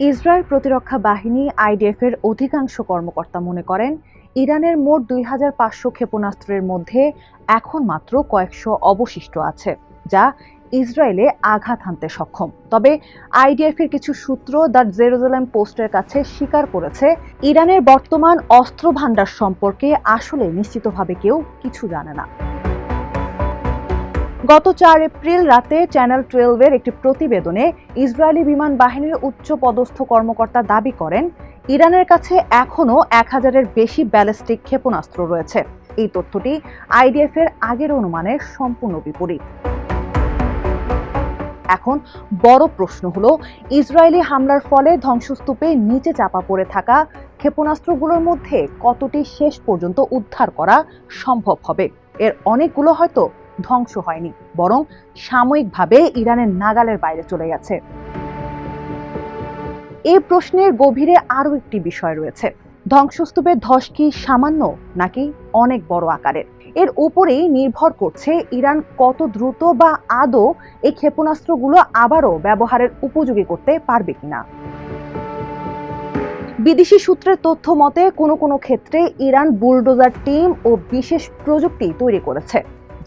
Israel প্রতিরক্ষা বাহিনী IDF এর অধিকাংশ কর্মকর্তা মনে করেন ইরানের মোট ২৫০০ ক্ষেপণাস্ত্রের মধ্যে এখন মাত্র কয়েকশো অবশিষ্ট আছে, যা ইসরায়েলে আঘাত হানতে সক্ষম। তবে আইডিএফ এর কিছু সূত্র দ্য জেরুজালেম পোস্টের কাছে স্বীকার করেছে ইরানের বর্তমান অস্ত্র ভান্ডার সম্পর্কে আসলে নিশ্চিতভাবে কেউ কিছু জানে না। গত ৪ এপ্রিল রাতে চ্যানেল 12 এর একটি প্রতিবেদনে ইসরায়েলি বিমান বাহিনীর উচ্চ পদস্থ কর্মকর্তা দাবি করেন ইরানের কাছে এখনও ১০০০-এর বেশি ব্যালিস্টিক ক্ষেপণাস্ত্র রয়েছে। এই তথ্যটি আইডিএফ এর আগের অনুমানের সম্পূর্ণ বিপরীত। এখন বড় প্রশ্ন হলো, ইসরায়েলি হামলার ফলে ধ্বংসস্তূপে নিচে চাপা পড়ে থাকা ক্ষেপণাস্ত্রগুলোর মধ্যে কতটি শেষ পর্যন্ত উদ্ধার করা সম্ভব হবে। এর অনেকগুলো হয়তো ধ্বংস হয়নি, বরং সাময়িকভাবে ইরানের নাগালের বাইরে চলে গেছে। এই প্রশ্নের গভীরে আরও একটি বিষয় রয়েছে, ধ্বংসস্তূপের ধস কি সামান্য নাকি অনেক বড় আকারের। এর উপরেই নির্ভর করছে ইরান কত দ্রুত বা আদৌ এই ক্ষেপণাস্ত্রগুলো আবারও ব্যবহারের উপযোগী করতে পারবে কিনা। বিদেশি সূত্রের তথ্য মতে কোনো কোনো ক্ষেত্রে ইরান বুলডোজার টিম ও বিশেষ প্রযুক্তি তৈরি করেছে,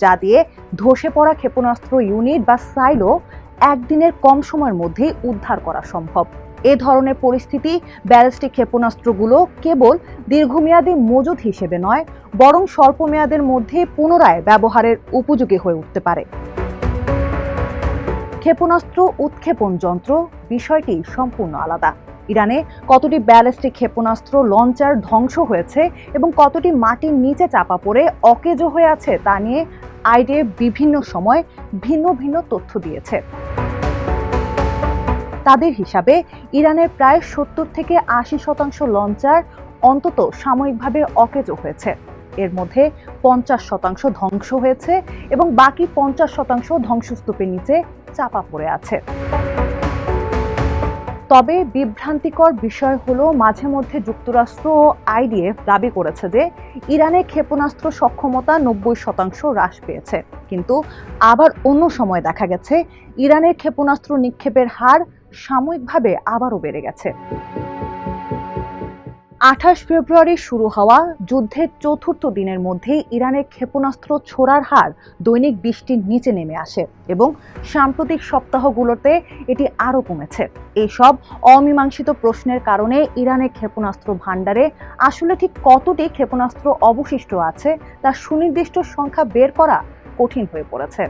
যা দিয়ে ধসে পড়া ক্ষেপণাস্ত্র ইউনিট বা সাইলো একদিনের কম সময়ের মধ্যে উদ্ধার করা সম্ভব। এ ধরনের পরিস্থিতি ব্যালিস্টিক ক্ষেপণাস্ত্রগুলো কেবল দীর্ঘমেয়াদী মজুদ হিসেবে নয়, বরং স্বল্প মেয়াদের মধ্যে পুনরায় ব্যবহারের উপযোগী হয়ে উঠতে পারে। ক্ষেপণাস্ত্র উৎক্ষেপণ যন্ত্র বিষয়টি সম্পূর্ণ আলাদা। ইরানে কতটি ব্যালিস্টিক ক্ষেপণাস্ত্র লঞ্চার ধ্বংস হয়েছে এবং কতটি মাটির নিচে চাপা পড়ে অকেজো হয়ে আছে তা নিয়ে আইডিএফ বিভিন্ন সময় ভিন্ন ভিন্ন তথ্য দিয়েছে। তাদের হিসাবে ইরানের প্রায় ৭০-৮০% লঞ্চার অন্তত সাময়িকভাবে অকেজো হয়েছে। এর মধ্যে ৫০% ধ্বংস হয়েছে এবং বাকি ৫০% ধ্বংসস্তূপের নিচে চাপা পড়ে আছে। তবে বিভ্রান্তিকর বিষয় হলো, মাঝে মধ্যে যুক্তরাষ্ট্র ও আইডিএফ দাবি করেছে যে ইরানের ক্ষেপণাস্ত্র সক্ষমতা ৯০% হ্রাস পেয়েছে, কিন্তু আবার অন্য সময় দেখা গেছে ইরানের ক্ষেপণাস্ত্র নিক্ষেপের হার সাময়িকভাবে আবারও বেড়ে গেছে। ২৮ ফেব্রুয়ারি শুরু হওয়া যুদ্ধের চতুর্থ দিনের মধ্যে ইরানের ক্ষেপণাস্ত্র ছোড়ার হার দৈনিক ২০টির নিচে নেমে আসে এবং সাম্প্রতিক সপ্তাহগুলোতে এটি আরও কমেছে। এইসব অমীমাংসিত প্রশ্নের কারণে ইরানের ক্ষেপণাস্ত্র ভান্ডারে আসলে ঠিক কতটি ক্ষেপণাস্ত্র অবশিষ্ট আছে তার সুনির্দিষ্ট সংখ্যা বের করা কঠিন হয়ে পড়েছে।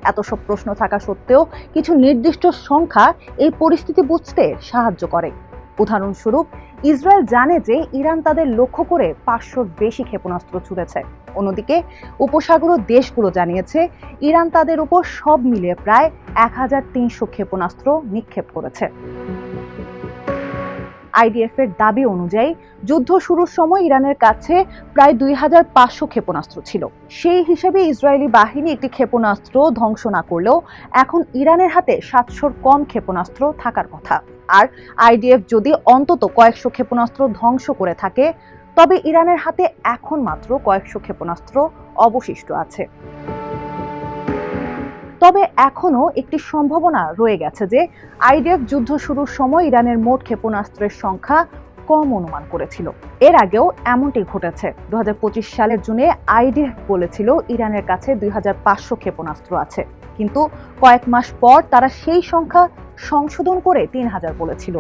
এত সব প্রশ্ন থাকা সত্ত্বেও কিছু নির্দিষ্ট সংখ্যা এই পরিস্থিতি বুঝতে সাহায্য করে। উদাহরণস্বরূপ, ইসরায়েল জানে যে ইরান তাদের লক্ষ্য করে ৫০০-র বেশি ক্ষেপণাস্ত্র ছুড়েছে। অন্যদিকে উপসাগরীয় দেশগুলো জানিয়েছে ইরান তাদের উপর সব মিলিয়ে প্রায় ১৩০০ ক্ষেপণাস্ত্র নিক্ষেপ করেছে। আইডিএফ এর দাবি অনুযায়ী যুদ্ধ শুরুর সময় ইরানের কাছে প্রায় ২৫০০ ক্ষেপণাস্ত্র ছিল। সেই হিসেবে ইসরায়েলি বাহিনী একটি ক্ষেপণাস্ত্র ধ্বংস না করলেও এখন ইরানের হাতে ৭০০-র কম ক্ষেপণাস্ত্র থাকার কথা। আর আইডিএফ যদি অন্তত কয়েকশো ক্ষেপণাস্ত্র ধ্বংস করে থাকে, তবে ইরানের হাতে এখন মাত্র কয়েকশো ক্ষেপণাস্ত্র অবশিষ্ট আছে। তবে এখনো একটি সম্ভাবনা রয়ে গেছে যে আইডিএফ যুদ্ধ শুরুর সময় ইরানের মোট ক্ষেপণাস্ত্রের সংখ্যা কম অনুমান করেছিল। এর আগেও এমনটি ঘটেছে। ২০২৫ সালের জুনে আইডিএফ বলেছিল ইরানের কাছে ২৫০০ ক্ষেপণাস্ত্র আছে, কিন্তু কয়েক মাস পর তারা সেই সংখ্যা সংশোধন করে ৩০০০ বলেছিল।